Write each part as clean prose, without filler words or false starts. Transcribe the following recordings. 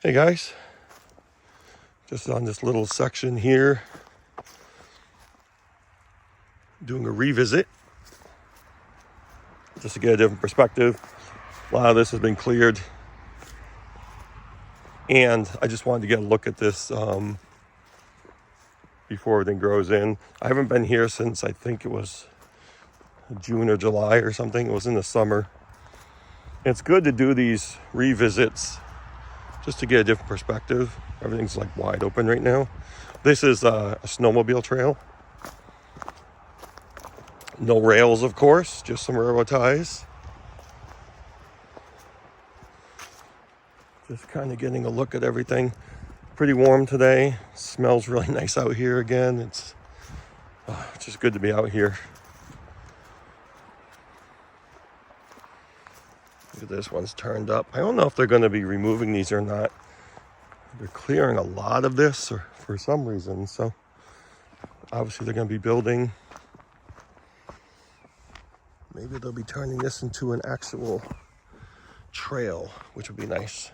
Hey guys, just on this little section here, doing a revisit, just to get a different perspective. A lot of this has been cleared, and I just wanted to get a look at this before everything grows in. I haven't been here since I think it was June or July or something. It was in the summer. It's good to do these revisits just to get a different perspective. Everything's like wide open right now. This is a snowmobile trail. No rails, of course, just some railroad ties. Just kind of getting a look at everything. Pretty warm today. Smells really nice out here again. It's just good to be out here. Look at this one's turned up. I don't know if they're going to be removing these or not. They're clearing a lot of this or for some reason. So obviously they're going to be building. Maybe they'll be turning this into an actual trail, which would be nice.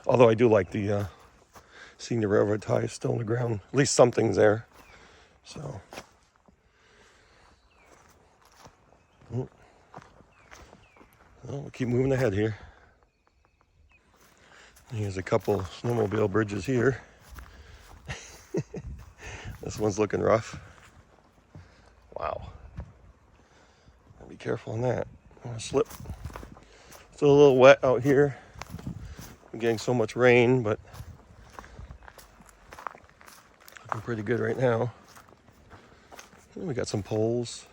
Although I do like the seeing the railroad ties still on the ground. At least something's there. So. Well, we'll keep moving ahead here. Here's a couple snowmobile bridges here. This one's looking rough. Wow. Gotta be careful on that. I'm gonna slip. Still a little wet out here. I'm getting so much rain, but looking pretty good right now. And we got some poles.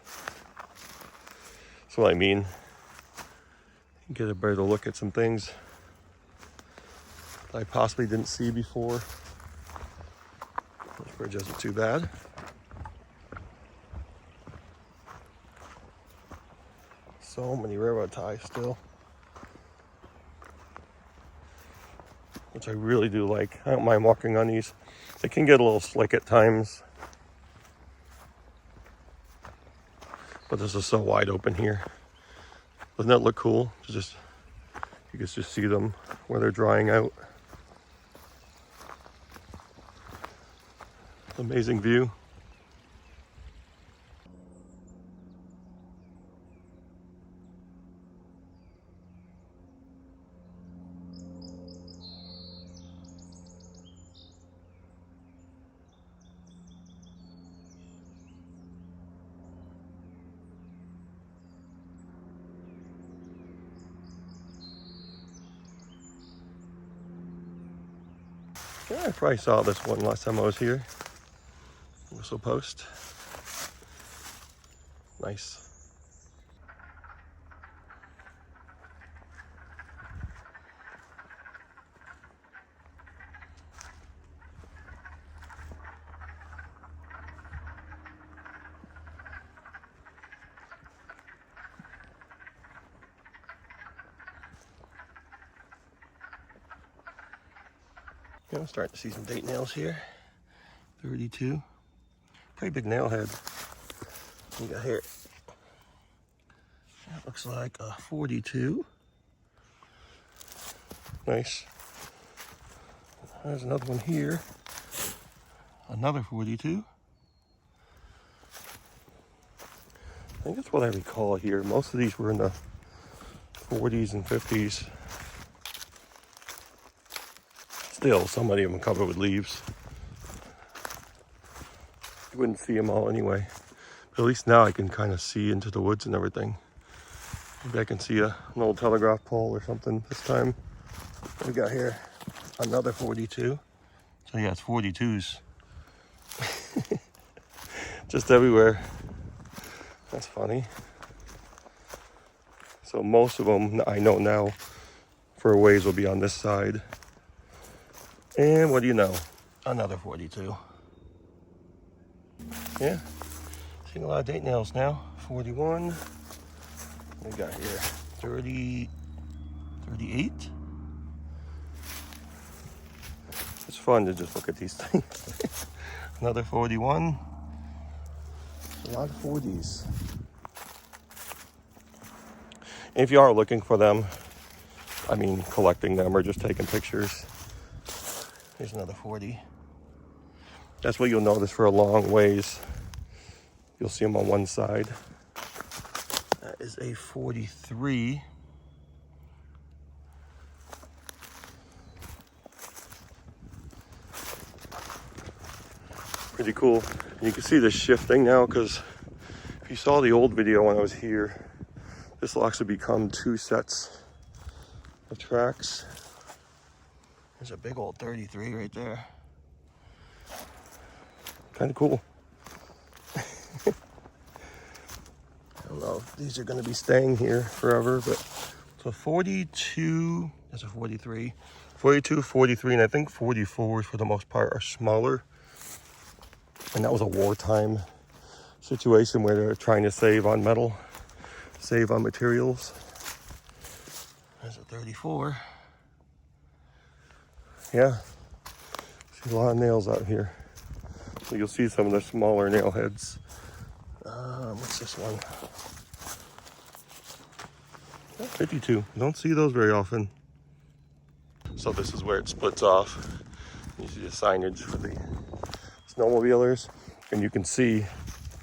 That's what I mean. Get a better look at some things I possibly didn't see before. This bridge isn't too bad. So many railroad ties still, which I really do like. I don't mind walking on these. They can get a little slick at times, but this is so wide open here. Doesn't that look cool? Just you can just see them where they're drying out. Amazing view. Yeah, I probably saw this one last time I was here. Whistle post. Nice. Yeah, I'm starting to see some date nails here. 32. Pretty big nail head. We got here. That looks like a 42. Nice. There's another one here. Another 42. I think that's what I recall here. Most of these were in the 40s and 50s. Still, so many of them covered with leaves. You wouldn't see them all anyway. But at least now I can kind of see into the woods and everything. Maybe I can see an old telegraph pole or something this time. What we got here? Another 42. So yeah, it's 42s. Just everywhere. That's funny. So most of them I know now for a ways will be on this side. And what do you know? Another 42. Yeah, seeing a lot of date nails now. 41. What we got here? 30, 38. It's fun to just look at these things. Another 41. A lot of 40s. If you are looking for them, I mean, collecting them or just taking pictures. Here's another 40. That's what you'll notice for a long ways. You'll see them on one side. That is a 43. Pretty cool. And you can see this shifting now, because if you saw the old video when I was here, this will actually become 2 sets of tracks. There's a big old 33 right there. Kind of cool. I don't know if these are going to be staying here forever, but so 42, that's a 43, 42, 43, and I think 44s for the most part are smaller. And that was a wartime situation where they're trying to save on metal, save on materials. There's a 34. Yeah, see a lot of nails out here. So you'll see some of the smaller nail heads. What's this one? 52. You don't see those very often. So this is where it splits off. You see the signage for the snowmobilers, and you can see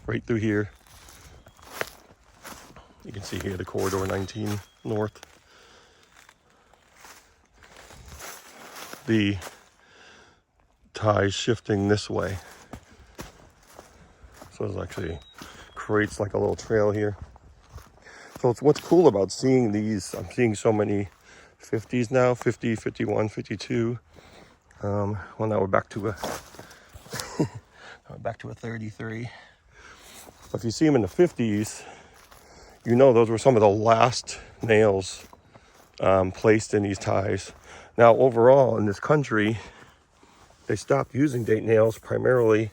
right through here. You can see here the corridor 19 north. The ties shifting this way. So it actually creates like a little trail here. So it's what's cool about seeing these. I'm seeing so many 50s now, 50, 51, 52. Well, now we're back to a back to a 33. But if you see them in the 50s, you know those were some of the last nails placed in these ties. Now, overall in this country, they stopped using date nails primarily,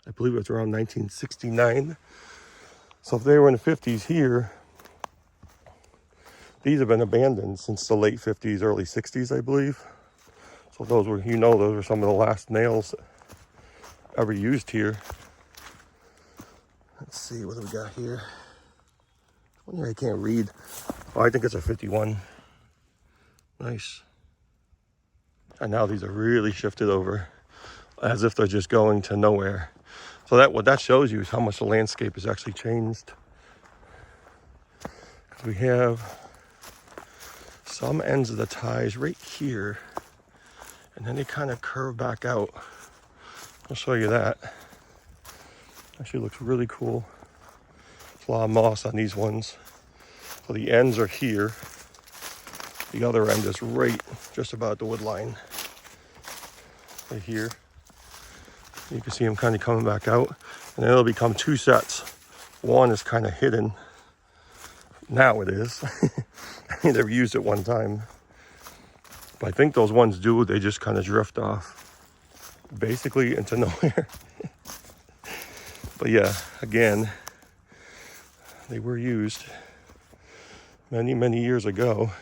I believe it was around 1969. So if they were in the 50s here, these have been abandoned since the late 50s, early 60s, I believe. So those were, those were some of the last nails ever used here. Let's see, what do we got here? One here I can't read. Oh, I think it's a 51. Nice. And now these are really shifted over as if they're just going to nowhere. So that what that shows you is how much the landscape has actually changed. Because we have some ends of the ties right here, and then they kind of curve back out. I'll show you that. Actually looks really cool. There's a lot of moss on these ones. So the ends are here. The other end is right just about the wood line. Right here. You can see them kind of coming back out. And then it'll become 2 sets. One is kind of hidden. Now it is. I never used it one time. But I think those ones do, they just kind of drift off. Basically into nowhere. But yeah, again, they were used many, many years ago.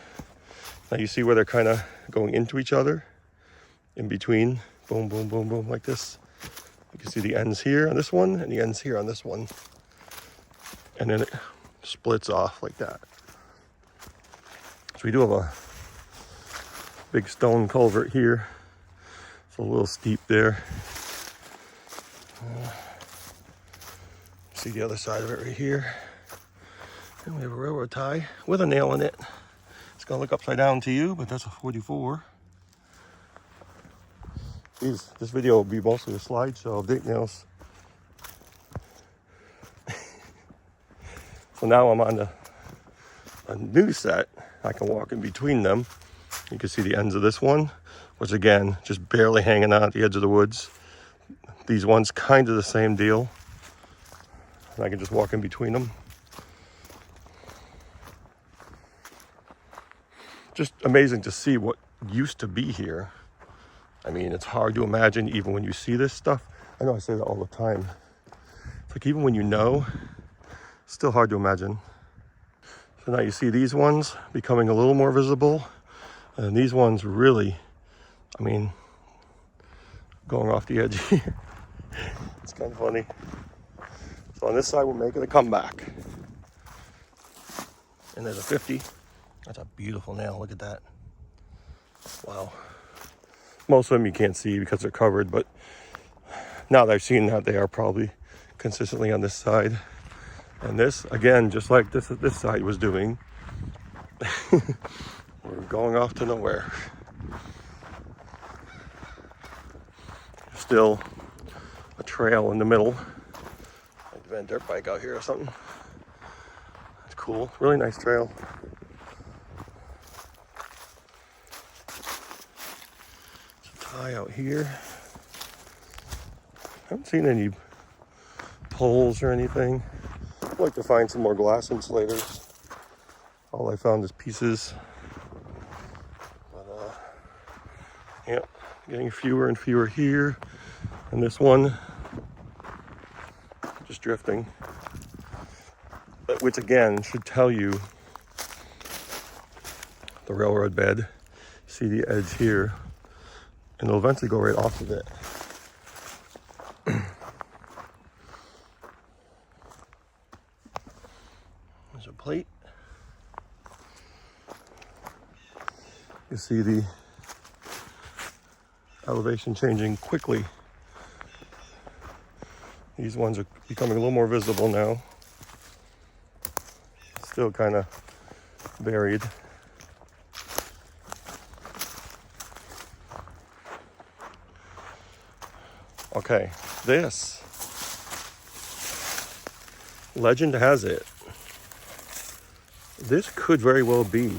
Now you see where they're kind of going into each other, in between, boom, boom, boom, boom, like this. You can see the ends here on this one and the ends here on this one. And then it splits off like that. So we do have a big stone culvert here. It's a little steep there. See the other side of it right here. And we have a railroad tie with a nail in it. It's gonna look upside down to you, but that's a 44. This video will be mostly a slideshow of date nails. So now I'm on a new set. I can walk in between them. You can see the ends of this one, which again, just barely hanging out at the edge of the woods. These ones kind of the same deal. And I can just walk in between them. Just amazing to see what used to be here. I mean, it's hard to imagine even when you see this stuff. I know I say that all the time. It's like even when you know, it's still hard to imagine. So now you see these ones becoming a little more visible. And these ones really, I mean, going off the edge here. It's kind of funny. So on this side, we're making a comeback. And there's a 50. That's a beautiful nail. Look at that. Wow. Most of them you can't see because they're covered, but now that I've seen that, they are probably consistently on this side. And this, again, just like this side was doing, we're going off to nowhere. Still a trail in the middle. Like a Van dirt bike out here or something. That's cool. Really nice trail. Tie out here. Haven't seen any poles or anything. I'd like to find some more glass insulators. All I found is pieces. But yep, getting fewer and fewer here. And this one just drifting. But which again should tell you the railroad bed. See the edge here. And it'll eventually go right off of it. There's a plate. You see the elevation changing quickly. These ones are becoming a little more visible now. Still kind of buried. Okay, this, legend has it, this could very well be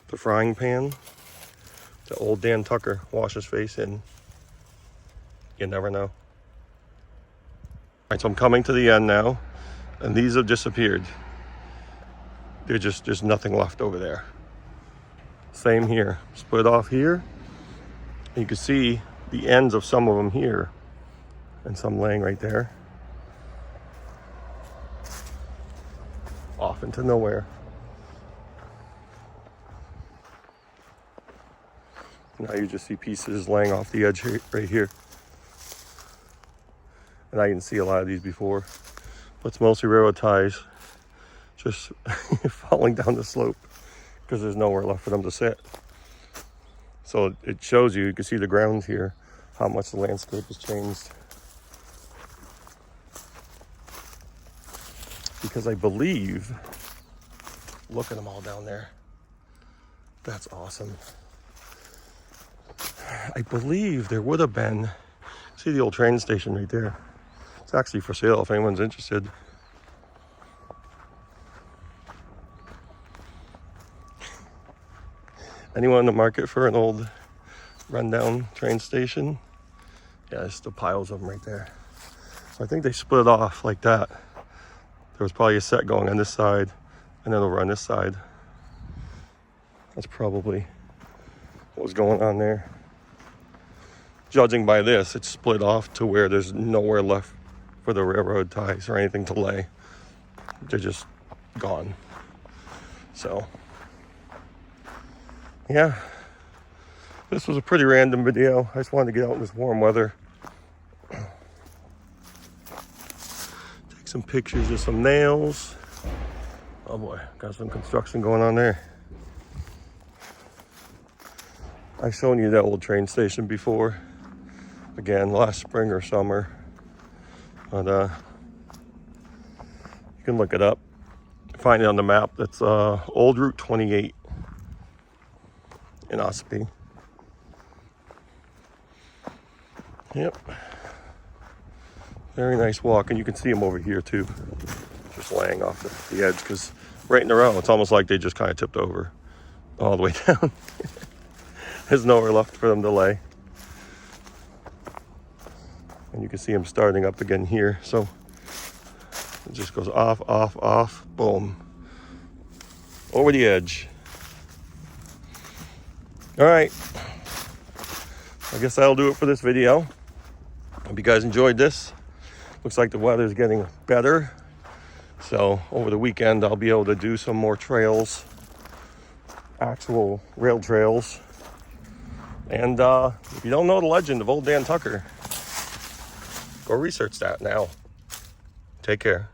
the frying pan that old Dan Tucker washed his face in. You never know. All right, so I'm coming to the end now, and these have disappeared. There's nothing left over there. Same here, split off here. You can see the ends of some of them here and some laying right there. Off into nowhere. Now you just see pieces laying off the edge right here. And I didn't see a lot of these before. But it's mostly railroad ties just falling down the slope because there's nowhere left for them to sit. So it shows you can see the ground here, how much the landscape has changed. Because I believe, look at them all down there. That's awesome. I believe there would have been, see the old train station right there. It's actually for sale if anyone's interested. Anyone in the market for an old rundown train station? Yeah, there's still piles of them right there. So I think they split off like that. There was probably a set going on this side and then over on this side. That's probably what was going on there. Judging by this, it's split off to where there's nowhere left for the railroad ties or anything to lay. They're just gone. So yeah, this was a pretty random video. I just wanted to get out in this warm weather. Take some pictures of some nails. Oh boy, got some construction going on there. I've shown you that old train station before. Again, last spring or summer. But you can look it up. Find it on the map. That's Old Route 28. In Ossipee. Yep. Very nice walk, and you can see them over here too. Just laying off the edge, because right in a row, it's almost like they just kind of tipped over all the way down. There's nowhere left for them to lay. And you can see them starting up again here. So it just goes off, off, off, boom. Over the edge. All right, I guess that'll do it for this video. Hope you guys enjoyed this. Looks like the weather's getting better. So over the weekend, I'll be able to do some more trails, actual rail trails. And if you don't know the legend of old Dan Tucker, go research that now. Take care.